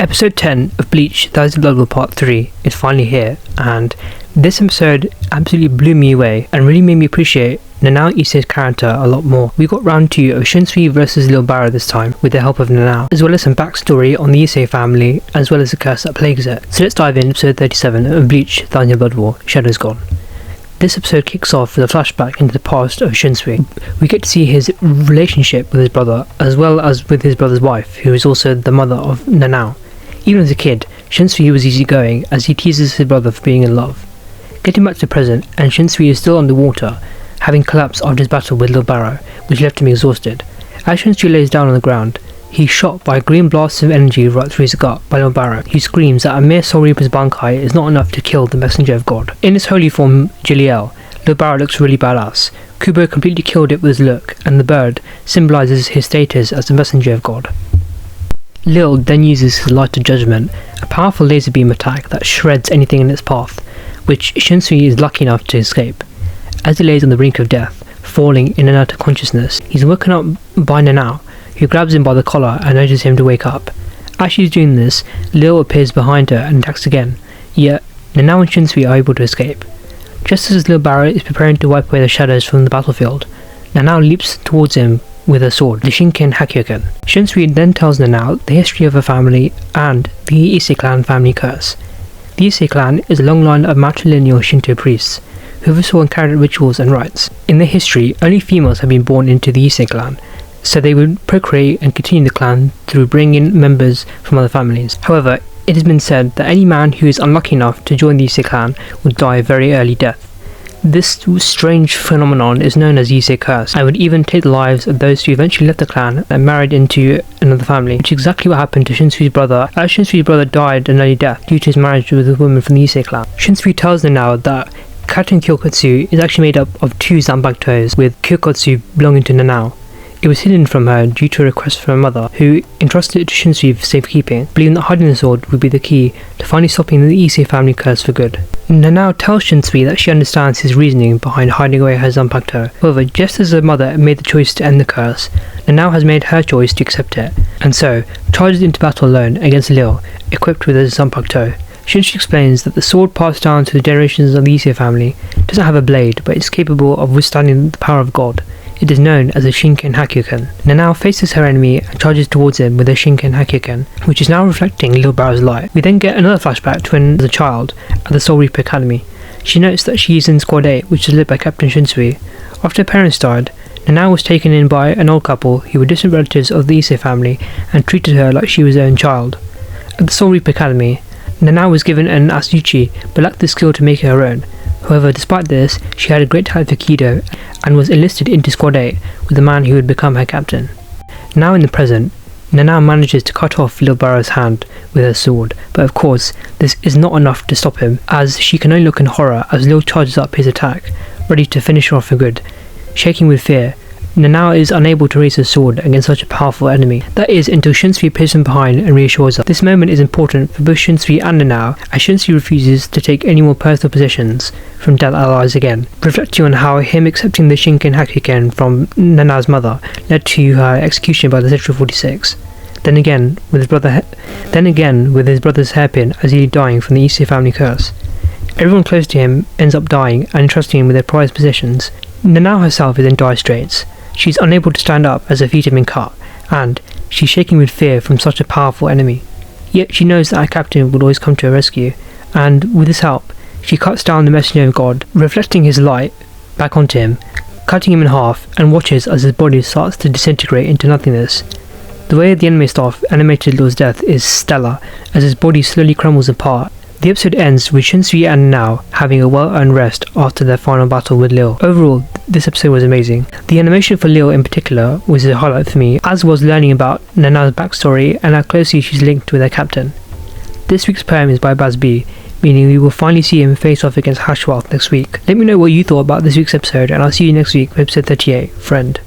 Episode 10 of Bleach TYBW Part 3 is finally here, and this episode absolutely blew me away and really made me appreciate Nanao Ise's character a lot more. We got round 2 of Shunsui vs Lille Barro this time with the help of Nanao, as well as some backstory on the Ise family as well as the curse that plagues it. So let's dive in episode 37 of Bleach TYBW Shadows Gone. This episode kicks off with a flashback into the past of Shunsui. We get to see his relationship with his brother as well as with his brother's wife, who is also the mother of Nanao. Even as a kid, Shunsui was easygoing as he teases his brother for being in love. Getting back to the present, and Shunsui is still underwater, having collapsed after his battle with Lille Barro, which left him exhausted. As Shunsui lays down on the ground, he's shot by a green blast of energy right through his gut by Lille Barro, who screams that a mere Soul Reaper's Bankai is not enough to kill the messenger of God. In his holy form, Jiliel, Lille Barro looks really badass. Kubo completely killed it with his look, and the bird symbolises his status as the messenger of God. Lille then uses his Light of Judgment, a powerful laser beam attack that shreds anything in its path, which Shunsui is lucky enough to escape. As he lays on the brink of death, falling in and out of consciousness, he's woken up by Nanao, who grabs him by the collar and urges him to wake up. As she's doing this, Lille appears behind her and attacks again, yet Nanao and Shunsui are able to escape. Just as Lille Barro is preparing to wipe away the shadows from the battlefield, Nanao leaps towards him with her sword, the Shinken Hakyuken. Shunsui then tells Nanao the history of her family and the Ise clan family curse. The Ise clan is a long line of matrilineal Shinto priests, who oversaw and carried out rituals and rites. In their history, only females have been born into the Ise clan, so they would procreate and continue the clan through bringing in members from other families. However, it has been said that any man who is unlucky enough to join the Ise clan would die a very early death. This strange phenomenon is known as Ise curse, and would even take the lives of those who eventually left the clan and married into another family, which is exactly what happened to Shunsui's brother, as Shunsui's brother died an early death due to his marriage with a woman from the Ise clan. Shunsui tells Nanao that Katen Kyokotsu is actually made up of 2 Zanpakutos, with Kyokotsu belonging to Nanao. It was hidden from her due to a request from her mother, who entrusted it to Shunsui for safekeeping, believing that hiding the sword would be the key to finally stopping the Ise family curse for good. Nanao tells Shunsui that she understands his reasoning behind hiding away her Zanpakuto. However, just as her mother made the choice to end the curse, Nanao has made her choice to accept it, and so charges into battle alone against Lille, equipped with a Zanpakuto. Shunsui explains that the sword passed down to the generations of the Ise family doesn't have a blade, but is capable of withstanding the power of God. It is known as a Shinken Hakyuken. Nanao faces her enemy and charges towards him with a Shinken Hakyuken, which is now reflecting Lille Barro's light. We then get another flashback to when as a child at the Soul Reaper Academy. She notes that she is in Squad 8, which is led by Captain Shunsui. After her parents died, Nanao was taken in by an old couple who were distant relatives of the Ise family and treated her like she was their own child. At the Soul Reaper Academy, Nanao was given an Asuchi but lacked the skill to make it her own. However, despite this, she had a great talent for Kido and was enlisted into Squad 8 with the man who would become her captain. Now in the present, Nanao manages to cut off Lille Barro's hand with her sword, but of course, this is not enough to stop him, as she can only look in horror as Lille charges up his attack, ready to finish her off for good. Shaking with fear, Nanao is unable to raise her sword against such a powerful enemy. That is, until Shunsui appears from behind and reassures her. This moment is important for both Shunsui and Nanao, as Shunsui refuses to take any more personal possessions from dead allies again, reflecting on how him accepting the Shinken Hakyuken from Nanao's mother led to her execution by the Central 46. Then again with his brother's hairpin as he dying from the Ise family curse. Everyone close to him ends up dying and entrusting him with their prized possessions. Nanao herself is in dire straits. She's unable to stand up as her feet have been cut, and she's shaking with fear from such a powerful enemy. Yet she knows that her captain would always come to her rescue, and with his help, she cuts down the messenger of God, reflecting his light back onto him, cutting him in half, and watches as his body starts to disintegrate into nothingness. The way the anime staff animated Lille's death is stellar, as his body slowly crumbles apart. The episode ends with Shunsui and Nanao having a well-earned rest after their final battle with Lille. Overall, this episode was amazing. The animation for Lille in particular was a highlight for me, as was learning about Nanao's backstory and how closely she's linked with her captain. This week's poem is by Baz B, meaning we will finally see him face off against Hashwalth next week. Let me know what you thought about this week's episode, and I'll see you next week for episode 38, Friend.